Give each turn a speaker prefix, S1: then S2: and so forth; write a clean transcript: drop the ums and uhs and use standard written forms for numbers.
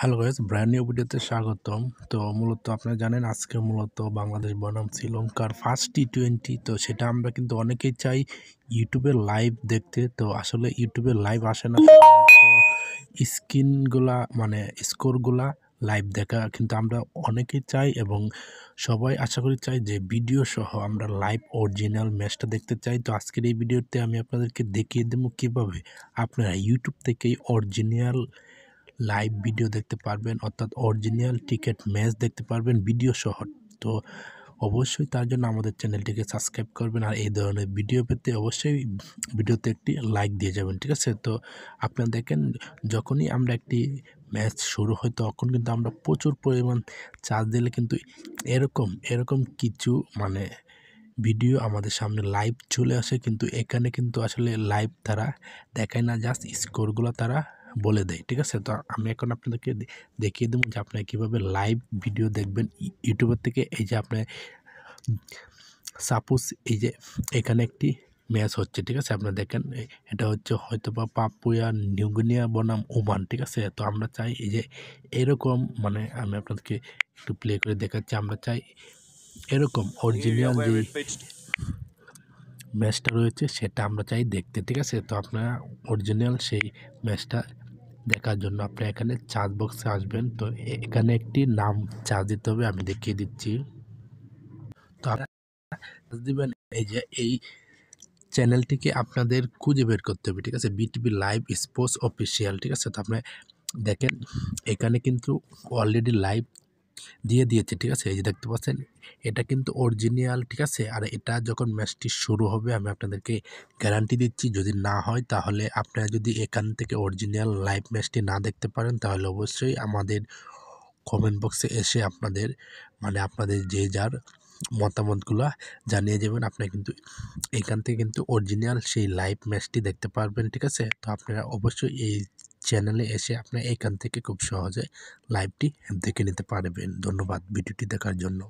S1: Hello guys, brand new ভিডিওতে স্বাগতম। তো মূলত আপনারা জানেন আজকে মূলত বাংলাদেশ বনাম শ্রীলঙ্কার ফার্স্ট টি-20। তো সেটা আমরা কিন্তু অনেকেই চাই ইউটিউবে লাইভ দেখতে। তো আসলে ইউটিউবে লাইভ আসে না, স্ক্রিনগুলা মানে স্কোরগুলা লাইভ দেখা কিন্তু আমরা অনেকেই চাই এবং সবাই আশা করি চাই যে ভিডিও সহ আমরা লাইভ অরিজিনাল ম্যাচটা দেখতে চাই। তো আজকের এই ভিডিওতে আমি আপনাদেরকে দেখিয়ে দেবো কীভাবে আপনারা ইউটিউব থেকেই অরিজিনাল লাইভ ভিডিও দেখতে পারবেন, অর্থাৎ অরিজিনাল টিকেট ম্যাচ দেখতে পারবেন ভিডিও সহ। তো অবশ্যই তার জন্য আমাদের চ্যানেলটিকে সাবস্ক্রাইব করবেন, আর এই ধরনের ভিডিও পেতে অবশ্যই ভিডিওতে একটি লাইক দিয়ে যাবেন, ঠিক আছে? তো আপনারা দেখেন, যখনই আমরা একটি ম্যাচ শুরু হয় তখন কিন্তু আমরা প্রচুর পরিমাণ চার্জ দিলে কিন্তু এরকম কিছু মানে ভিডিও আমাদের সামনে লাইভ চলে আসে, কিন্তু এখানে কিন্তু আসলে লাইভ তারা দেখায় না, জাস্ট স্কোরগুলো তারা বলে দেয়, ঠিক আছে? তো আমি এখন আপনাদেরকে দেখিয়ে দেবো যে আপনারা কীভাবে লাইভ ভিডিও দেখবেন ইউটিউবের থেকে। এই যে আপনার সাপোজ এই যে এখানে একটি ম্যাচ হচ্ছে, ঠিক আছে? আপনারা দেখেন এটা হচ্ছে হয়তো বা পাপুয়া নিউগিনিয়া বনাম ওমান, ঠিক আছে? তো আমরা চাই এই যে এরকম, মানে আমি আপনাদেরকে একটু প্লে করে দেখাচ্ছি, আমরা চাই এরকম অরিজিনাল যে ম্যাচটা রয়েছে সেটা আমরা চাই দেখতে, ঠিক আছে? তো আপনারা অরিজিনাল সেই ম্যাচটা দেখার জন্য আপনি এখানে চার্জ বক্সে আসবেন। তো এখানে একটি নাম চার্জ দিতে হবে, আমি দেখিয়ে দিচ্ছি। তো আপনারা দিবেন এই যে এই চ্যানেলটিকে আপনাদের খুঁজে বের করতে হবে, ঠিক আছে? বিটিভি লাইভ স্পোর্টস অফিসিয়াল, ঠিক আছে? তো আপনি দেখেন এখানে কিন্তু অলরেডি লাইভ দিয়ে দিয়েছে, ঠিক আছে? এই যে দেখতে পাচ্ছেন এটা কিন্তু অরিজিনাল, ঠিক আছে? আর এটা যখন ম্যাচটি শুরু হবে আমি আপনাদেরকে গ্যারান্টি দিচ্ছি, যদি না হয় তাহলে আপনারা যদি এখান থেকে অরিজিনাল লাইভ ম্যাচটি না দেখতে পারেন তাহলে অবশ্যই আমাদের কমেন্ট বক্সে এসে আপনাদের যে যার মতামতগুলো জানিয়ে যাবেন। আপনারা কিন্তু এখান থেকে কিন্তু অরিজিনাল সেই লাইভ ম্যাচটি দেখতে পারবেন, ঠিক আছে? তো আপনারা অবশ্যই এই চ্যানেলে এসে আপনারা এখান থেকে খুব সহজে লাইভটি দেখে নিতে পারবেন। ধন্যবাদ ভিডিওটি দেখার জন্য।